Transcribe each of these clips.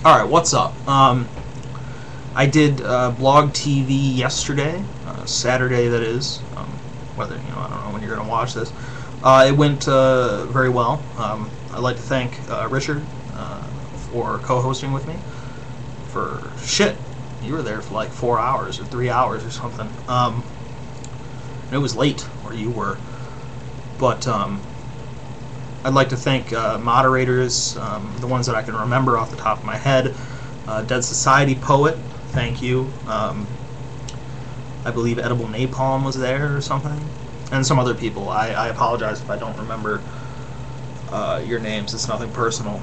Alright, what's up? I did blog TV yesterday, Saturday that is, whether, I don't know when you're going to watch this. It went very well. I'd like to thank Richard for co-hosting with me. For shit, you were there for like 4 hours or 3 hours or something. And it was late where you were. But I'd like to thank moderators, the ones that I can remember off the top of my head. Dead Society Poet, thank you. I believe Edible Napalm was there or something. And some other people. I apologize if I don't remember your names. It's nothing personal.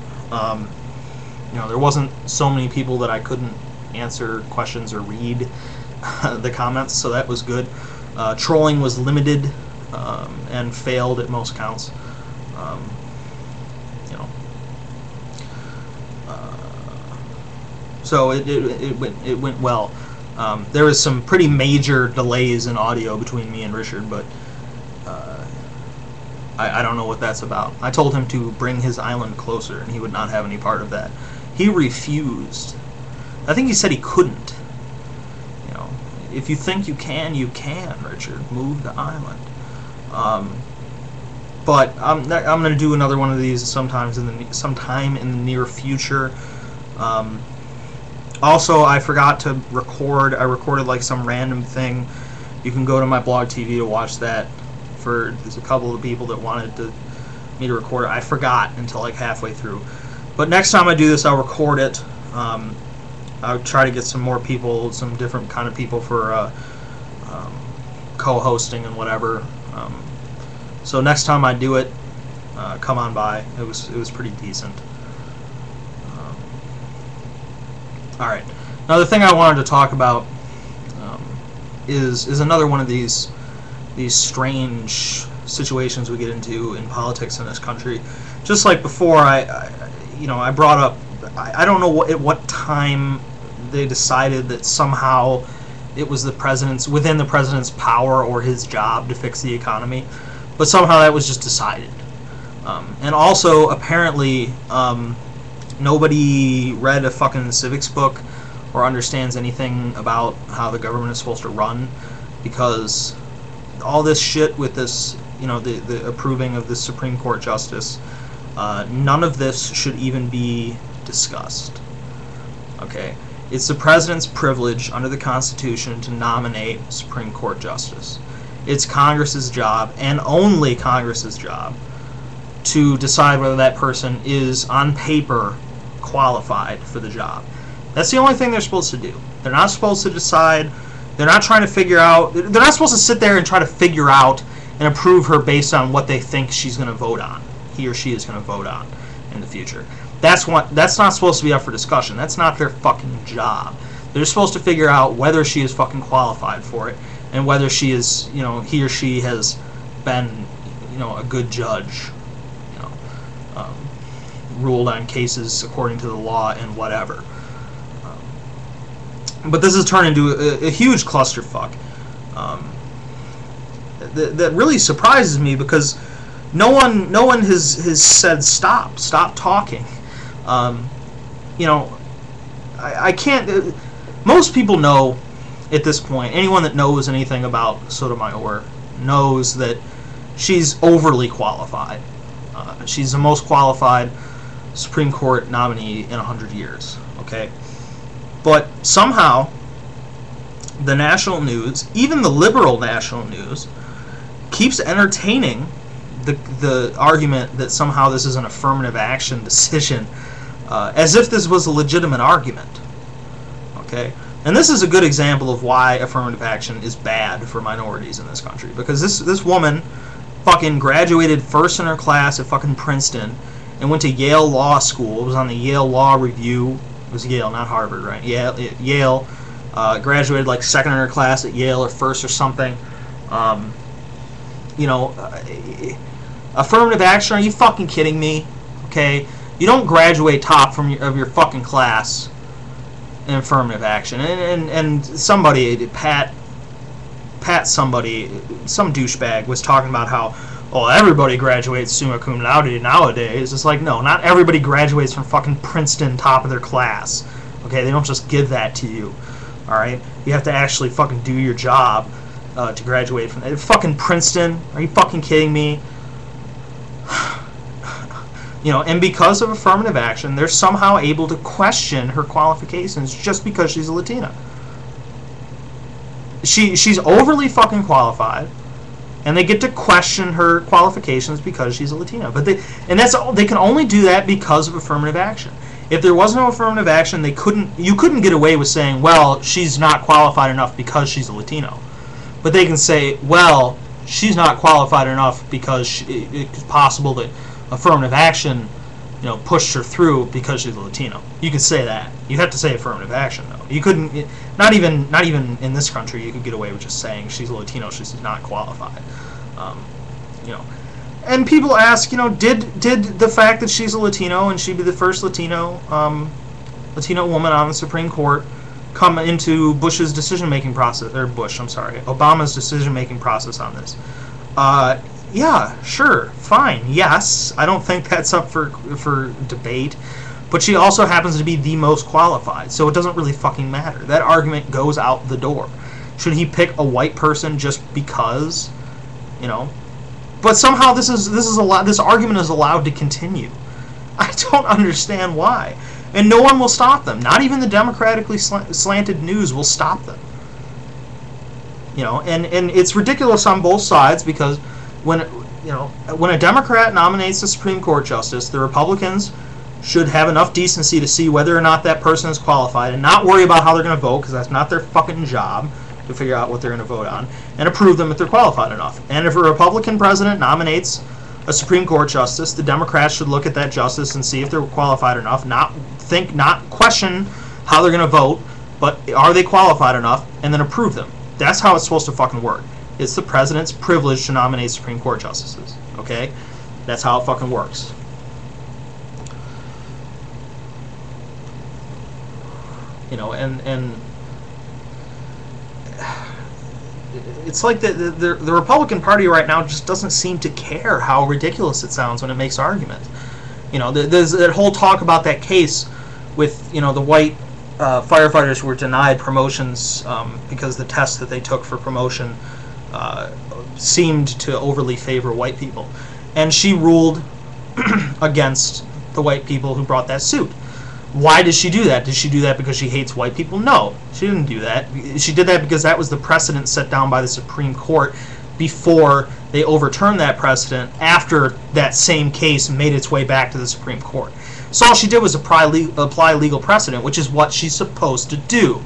There wasn't so many people that I couldn't answer questions or read the comments, so that was good. Trolling was limited and failed at most counts. So it went well. There was some pretty major delays in audio between me and Richard, but I don't know what that's about. I told him to bring his island closer, and he would not have any part of that. He refused. I think he said he couldn't. If you think you can, Richard. Move the island. But I'm going to do another one of these sometime in the near future. Also, I forgot to record. I recorded like some random thing. You can go to my blog TV to watch that. There's a couple of people that wanted me to record it. I forgot until like halfway through. But next time I do this, I'll record it. I'll try to get some more people, some different kind of people for co-hosting and whatever. So next time I do it, come on by. It was pretty decent. All right. Now the thing I wanted to talk about is another one of these strange situations we get into in politics in this country. Just like before, I brought up. I don't know at what time they decided that somehow it was within the president's power or his job to fix the economy, but somehow that was just decided. And also, apparently, nobody read a fucking civics book or understands anything about how the government is supposed to run, because all this shit with this, the approving of this Supreme Court justice, none of this should even be discussed. Okay? It's the president's privilege under the Constitution to nominate Supreme Court justice. It's Congress's job, and only Congress's job, to decide whether that person is, on paper, qualified for the job. That's the only thing they're supposed to do. They're not supposed to decide. They're not trying to figure out. They're not supposed to sit there and try to figure out and approve her based on what they think she's going to vote on. He or she is going to vote on in the future. That's not supposed to be up for discussion. That's not their fucking job. They're supposed to figure out whether she is fucking qualified for it, and whether she is, he or she has been, a good judge, ruled on cases according to the law and whatever. But this has turned into a huge clusterfuck. That really surprises me, because no one has said stop talking. I can't. Most people know at this point. Anyone that knows anything about Sotomayor knows that she's overly qualified. She's the most qualified Supreme Court nominee in 100 years. Okay. But somehow, the national news, even the liberal national news, keeps entertaining the argument that somehow this is an affirmative action decision, as if this was a legitimate argument. Okay? And this is a good example of why affirmative action is bad for minorities in this country. Because this woman fucking graduated first in her class at fucking Princeton and went to Yale Law School. It was on the Yale Law Review. It was Yale, not Harvard, right? Yale. Graduated like second in her class at Yale or first or something. Affirmative action? Are you fucking kidding me? Okay, you don't graduate top of your fucking class in affirmative action. And somebody, Pat, some douchebag was talking about how, well, everybody graduates summa cum laude nowadays. It's like, no, not everybody graduates from fucking Princeton, top of their class. Okay, they don't just give that to you. All right, you have to actually fucking do your job to graduate from that. Fucking Princeton? Are you fucking kidding me? You know, and because of affirmative action, they're somehow able to question her qualifications just because she's a Latina. She's overly fucking qualified, and they get to question her qualifications because she's a Latina. But they can only do that because of affirmative action. If there was no affirmative action, you couldn't get away with saying, well, she's not qualified enough because she's a Latino. But they can say, well, she's not qualified enough because it's possible that affirmative action, you know, pushed her through because she's a Latino. You could say that. You have to say affirmative action, though. You couldn't. Not even in this country, you could get away with just saying she's a Latino. She's not qualified. You know. And people ask, you know, did the fact that she's a Latino and she'd be the first Latino woman on the Supreme Court come into Bush's decision-making process, or Obama's decision-making process on this? Yeah, sure, fine, yes. I don't think that's up for debate. But she also happens to be the most qualified, so it doesn't really fucking matter. That argument goes out the door. Should he pick a white person just because, you know? But somehow this argument is allowed to continue. I don't understand why. And no one will stop them. Not even the democratically slanted news will stop them. You know, and it's ridiculous on both sides, because when a Democrat nominates a Supreme Court justice, the Republicans should have enough decency to see whether or not that person is qualified and not worry about how they're going to vote, because that's not their fucking job to figure out what they're going to vote on, and approve them if they're qualified enough. And if a Republican president nominates a Supreme Court justice, the Democrats should look at that justice and see if they're qualified enough, not question how they're going to vote, but are they qualified enough, and then approve them. That's how it's supposed to fucking work. It's the president's privilege to nominate Supreme Court justices, okay? That's how it fucking works. You know, and it's like the Republican Party right now just doesn't seem to care how ridiculous it sounds when it makes arguments. You know, there's that whole talk about that case with, you know, the white firefighters who were denied promotions because the test that they took for promotion seemed to overly favor white people. And she ruled against the white people who brought that suit. Why did she do that? Did she do that because she hates white people? No, she didn't do that. She did that because that was the precedent set down by the Supreme Court before they overturned that precedent after that same case made its way back to the Supreme Court. So all she did was apply legal precedent, which is what she's supposed to do.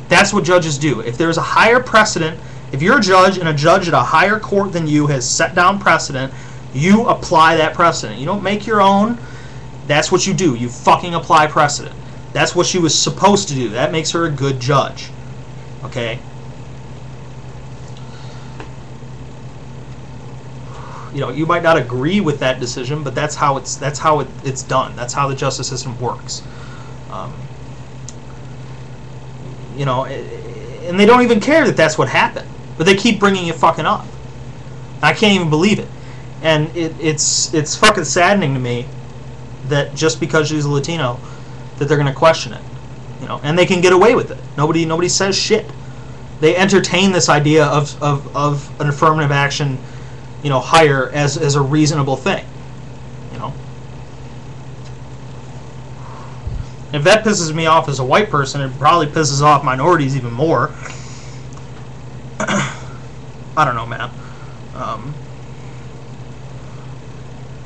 That's what judges do. If there's a higher precedent, if you're a judge and a judge at a higher court than you has set down precedent, you apply that precedent. You don't make your own. That's what you do. You fucking apply precedent. That's what she was supposed to do. That makes her a good judge. Okay? You know, you might not agree with that decision, but that's how it's done. That's how the justice system works. You know, and they don't even care that that's what happened, but they keep bringing it fucking up. I can't even believe it, and it's fucking saddening to me that just because she's a Latino, that they're going to question it. You know, and they can get away with it. Nobody says shit. They entertain this idea of an affirmative action, you know, hire as a reasonable thing. You know, if that pisses me off as a white person, it probably pisses off minorities even more. I don't know, man.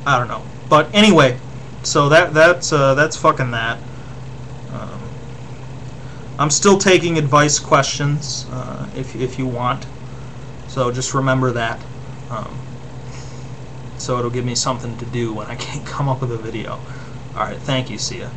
I don't know, but anyway. So that's fucking that. I'm still taking advice questions if you want. So just remember that. So it'll give me something to do when I can't come up with a video. Alright, thank you. See ya.